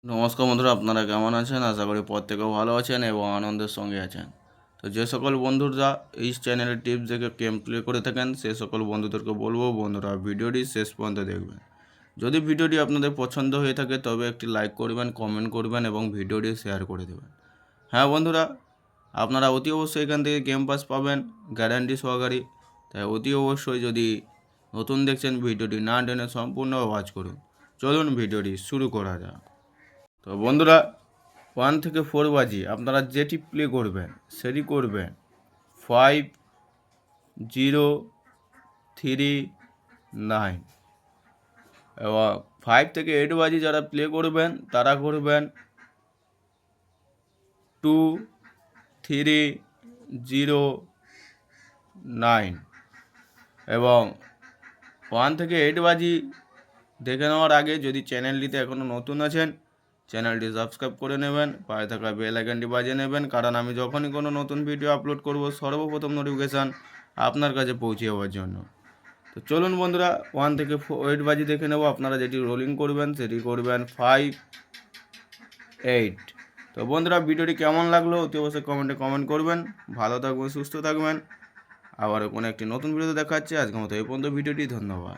নমস্কার বন্ধুরা, আপনারা কেমন আছেন? আশা করি প্রত্যেকেও ভালো আছেন এবং আনন্দের সঙ্গে আছেন। তো যে সকল বন্ধুরা এই চ্যানেলের টিপস দেখে গেম প্লে করে থাকেন, সে সকল বন্ধুদেরকে বলবো বন্ধুরা ভিডিওটি শেষ পর্যন্ত দেখবেন। যদি ভিডিওটি আপনাদের পছন্দ হয়ে থাকে তবে একটি লাইক করবেন, কমেন্ট করবেন এবং ভিডিওটি শেয়ার করে দেবেন। হ্যাঁ বন্ধুরা, আপনারা অতি অবশ্যই এখান থেকে গেম পাস পাবেন গ্যারান্টি সহকারে। তাই অতি অবশ্যই যদি নতুন দেখছেন ভিডিওটি না টেনে সম্পূর্ণ ওয়াচ করুন। চলুন ভিডিওটি শুরু করা যাক। তো বন্ধুরা, 1 থেকে 4 বাজি আপনারা যেটি প্লে করবেন সেটি করবেন 5039 এবং 5 থেকে 8 বাজি যারা প্লে করবেন তারা করবেন 2309 এবং 1 থেকে 8 বাজি দেখে নেওয়ার আগে যদি চ্যানেলটিতে এখনও নতুন আছেন চ্যানেলটি সাবস্ক্রাইব করে নেবেন, পাশে থাকা বেল আইকনটি বাজিয়ে নেবেন, কারণ আমি যখনই কোনো নতুন ভিডিও আপলোড করব সর্বপ্রথম নোটিফিকেশান আপনার কাছে পৌঁছে যাওয়ার জন্য। তো চলুন বন্ধুরা, 1 থেকে 8 বাজি দেখে নেব। আপনারা যেটি রোলিং করবেন সেটি করবেন 58। তো বন্ধুরা, ভিডিওটি কেমন লাগলো অতি অবশ্যই কমেন্টে কমেন্ট করবেন। ভালো থাকবেন, সুস্থ থাকবেন। আবারও কোনো একটি নতুন ভিডিওতে দেখা হচ্ছে। আজকের মতো এই পর্যন্ত ভিডিওটি। ধন্যবাদ।